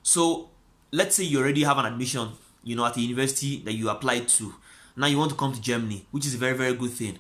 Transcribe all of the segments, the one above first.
So let's say you already have an admission, at a university that you applied to. Now you want to come to Germany, which is a very, very good thing.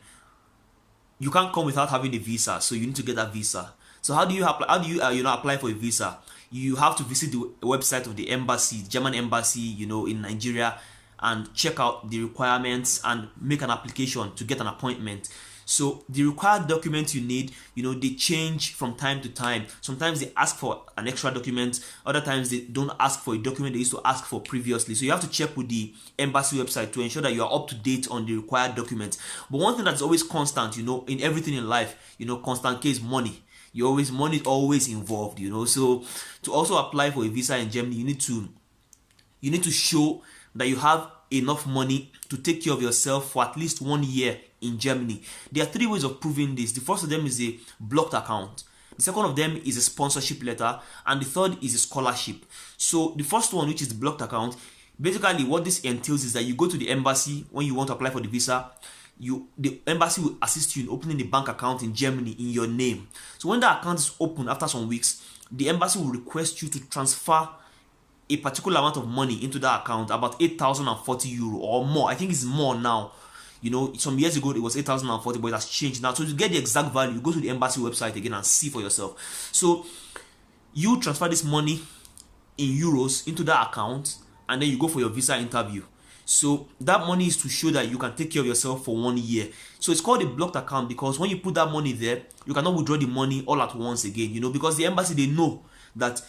You can't come without having a visa, so you need to get that visa. So how do you apply? How do you apply for a visa? You have to visit the website of the embassy, German embassy, in Nigeria, and check out the requirements and make an application to get an appointment. So the required documents you need, they change from time to time. Sometimes they ask for an extra document, other times they don't ask for a document they used to ask for previously. So you have to check with the embassy website to ensure that you are up to date on the required documents. But one thing that's always constant, in everything in life, constant case money. Money is always involved, So to also apply for a visa in Germany, you need to show that you have enough money to take care of yourself for at least 1 year in Germany. There are 3 ways of proving this. The first of them is a blocked account. The second of them is a sponsorship letter, and the third is a scholarship. So the first one, which is the blocked account, basically what this entails is that you go to the embassy when you want to apply for the visa. The embassy will assist you in opening a bank account in Germany in your name. So when that account is open after some weeks, the embassy will request you to transfer a particular amount of money into that account, about 8,040 euro or more. I think it's more now. Some years ago it was 8,040, but it has changed now. So to get the exact value, you go to the embassy website again and see for yourself. So you transfer this money in euros into that account, and then you go for your visa interview. So that money is to show that you can take care of yourself for 1 year. So it's called a blocked account because when you put that money there, you cannot withdraw the money all at once again, because the embassy, they know that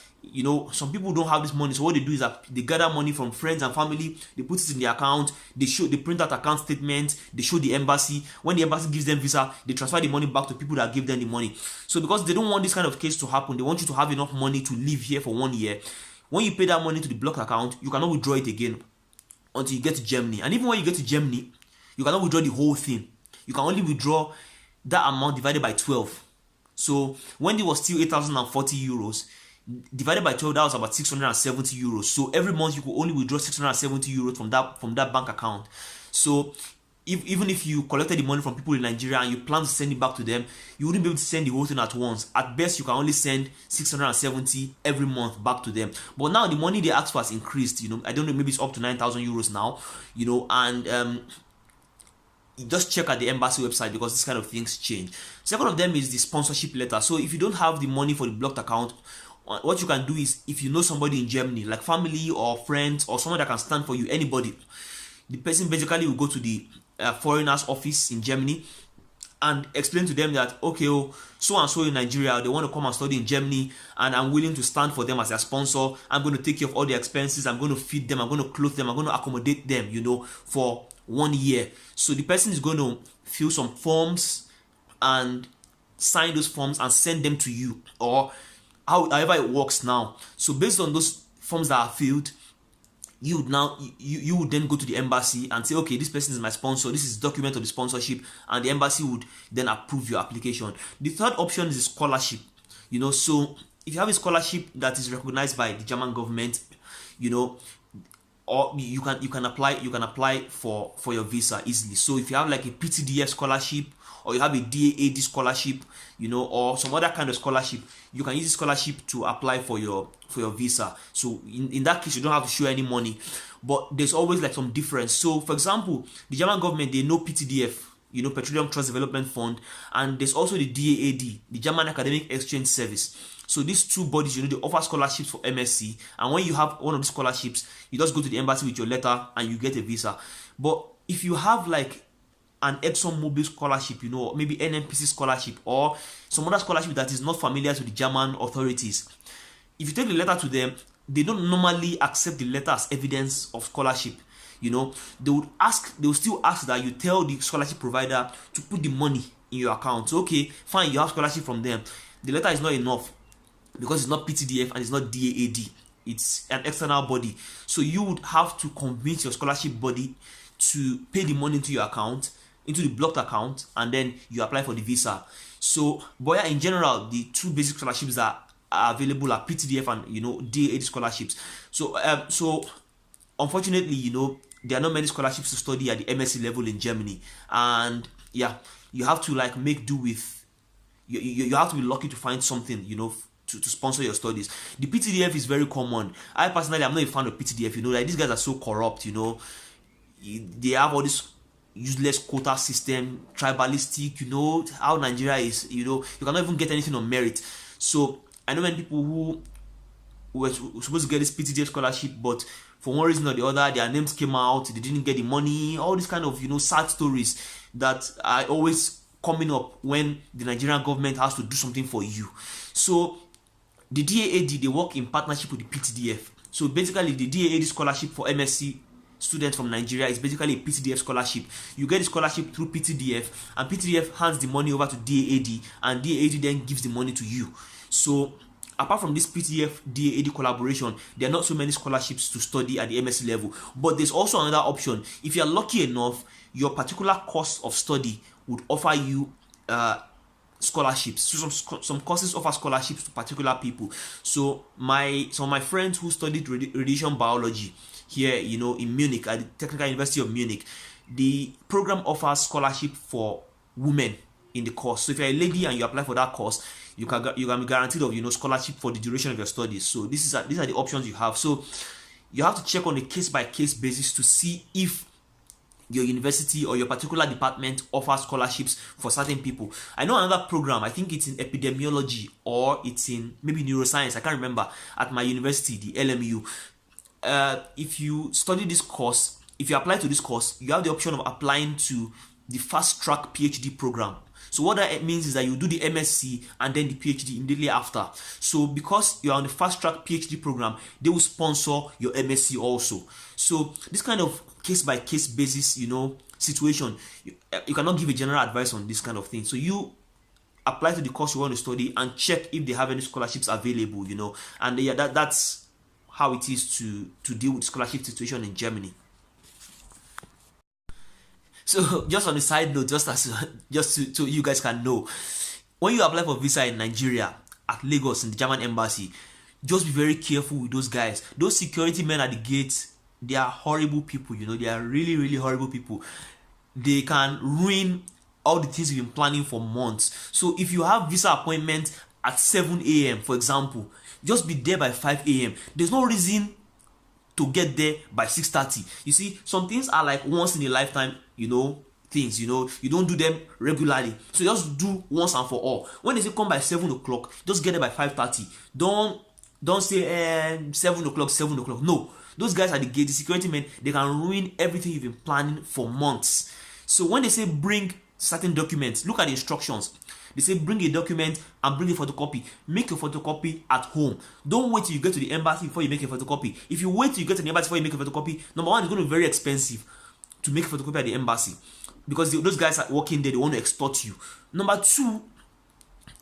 some people don't have this money. So what they do is that they gather money from friends and family, they put it in the account, they print out account statement, they show the embassy. When the embassy gives them visa, they transfer the money back to people that give them the money. So because they don't want this kind of case to happen, they want you to have enough money to live here for 1 year. When you pay that money to the blocked account, you cannot withdraw it again until you get to Germany. And even when you get to Germany, you cannot withdraw the whole thing. You can only withdraw that amount divided by 12. So when it was still 8,040 euros, divided by 12, that was about 670 euros. So every month you could only withdraw 670 euros from that bank account. So even if you collected the money from people in Nigeria and you plan to send it back to them, you wouldn't be able to send the whole thing at once. At best, you can only send 670 every month back to them. But now the money they ask for has increased. I don't know, maybe it's up to 9,000 euros now. And you just check at the embassy website because this kind of things change. Second of them is the sponsorship letter. So if you don't have the money for the blocked account, what you can do is, if you know somebody in Germany, like family or friends or someone that can stand for you, anybody, the person basically will go to the foreigners office in Germany and explain to them that, okay, so and so in Nigeria, they want to come and study in Germany, and I'm willing to stand for them as their sponsor. I'm going to take care of all the expenses. I'm going to feed them. I'm going to clothe them. I'm going to accommodate them, for 1 year. So the person is going to fill some forms and sign those forms and send them to you, or however it works now. So based on those forms that are filled, you would then go to the embassy and say, okay, this person is my sponsor, this is document of the sponsorship, and the embassy would then approve your application. The third option is a scholarship. So if you have a scholarship that is recognized by the German government, or you can apply for your visa easily. So if you have like a PTDF scholarship, or you have a DAAD scholarship, or some other kind of scholarship, you can use the scholarship to apply for your visa. So in that case, you don't have to show any money, but there's always like some difference. So for example, the German government, they know PTDF, Petroleum Trust Development Fund, and there's also the DAAD, the German Academic Exchange Service. So these two bodies, they offer scholarships for MSc, and when you have one of these scholarships, you just go to the embassy with your letter and you get a visa. But if you have like an ExxonMobil scholarship, maybe NMPC scholarship, or some other scholarship that is not familiar to the German authorities, if you take the letter to them, they don't normally accept the letter as evidence of scholarship. They will still ask that you tell the scholarship provider to put the money in your account. So, okay, fine, you have scholarship from them. The letter is not enough because it's not PTDF and it's not DAAD. It's an external body. So you would have to convince your scholarship body to pay the money into your account, into the blocked account, and then you apply for the visa. So, but in general, the two basic scholarships that are available are PTDF and DAAD scholarships. So unfortunately, there are not many scholarships to study at the MSc level in Germany, and yeah, you have to like make do with. You have to be lucky to find something, to sponsor your studies. The PTDF is very common. I personally am not a fan of PTDF. Like these guys are so corrupt. They have all this useless quota system, tribalistic. How Nigeria is. You cannot even get anything on merit. So I know many people who were supposed to get this PTDF scholarship, but for one reason or the other, their names came out. They didn't get the money. All these kind of sad stories that are always coming up when the Nigerian government has to do something for you. So the DAAD, they work in partnership with the PTDF. So basically, the DAAD scholarship for MSc students from Nigeria is basically a PTDF scholarship. You get the scholarship through PTDF, and PTDF hands the money over to DAAD, and DAAD then gives the money to you. So apart from this PTDF DAAD collaboration, there are not so many scholarships to study at the MSc level. But there's also another option. If you are lucky enough, your particular course of study would offer you scholarships. So some courses offer scholarships to particular people. So some of my friends who studied radiation biology here, in Munich, at the Technical University of Munich, the program offers scholarship for women in the course. So if you're a lady and you apply for that course, you can be guaranteed of scholarship for the duration of your studies. So these are the options you have. So you have to check on a case-by-case basis to see if your university or your particular department offers scholarships for certain people. I know another program, I think it's in epidemiology or it's in maybe neuroscience, I can't remember, at my university, the LMU. If you study this course, if you apply to this course, you have the option of applying to the fast track PhD program. So what that means is that you do the MSc and then the PhD immediately after. So because you're on the fast track PhD program, they will sponsor your MSc also. So this kind of case by case basis, situation, you cannot give a general advice on this kind of thing. So you apply to the course you want to study and check if they have any scholarships available, and yeah, that's how it is to deal with scholarship situation in Germany. So just on the side note, just so you guys can know, when you apply for visa in Nigeria at Lagos in the German embassy, just be very careful with those guys. Those security men at the gate, they are horrible people. They are really, really horrible people. They can ruin all the things you've been planning for months. So if you have visa appointment at 7 a.m., for example, just be there by 5 a.m. There's no reason to get there by 6:30. You see, some things are like once in a lifetime, things, you don't do them regularly. So just do once and for all. When they say come by 7 o'clock, just get there by 5:30. Don't say 7 o'clock. No. Those guys at the gate, the security men, they can ruin everything you've been planning for months. So when they say bring certain documents, look at the instructions. They say bring a document and bring a photocopy. Make your photocopy at home. Don't wait till you get to the embassy before you make a photocopy. If you wait till you get to the embassy before you make a photocopy, number one, it's going to be very expensive to make a photocopy at the embassy because those guys are working there, they want to extort you. Number two,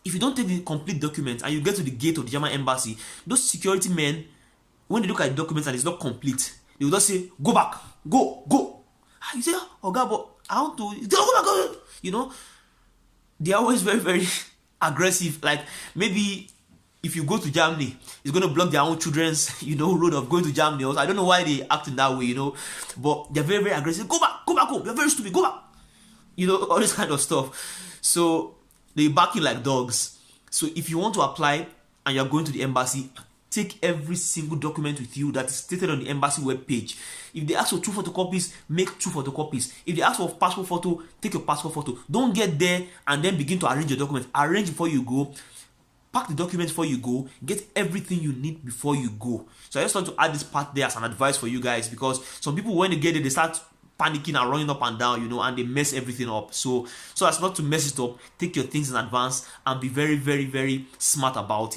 if you don't take the complete document and you get to the gate of the German embassy, those security men, when they look at the documents and it's not complete, they will just say, go back, go. You say, oh God, but I want to, go back. They're always very, very aggressive. Like maybe if you go to Germany, it's going to block their own children's, road of going to Germany. Also, I don't know why they act in that way, but they're very, very aggressive. Go back home. You're very stupid. Go back. All this kind of stuff. So they bark you like dogs. So if you want to apply and you're going to the embassy, take every single document with you that is stated on the embassy webpage. If they ask for 2 photocopies, make 2 photocopies. If they ask for passport photo, take your passport photo. Don't get there and then begin to arrange your documents. Arrange before you go. Pack the documents before you go. Get everything you need before you go. So I just want to add this part there as an advice for you guys, because some people, when they get there, they start panicking and running up and down, and they mess everything up. So as not to mess it up, take your things in advance and be very, very, very smart about it.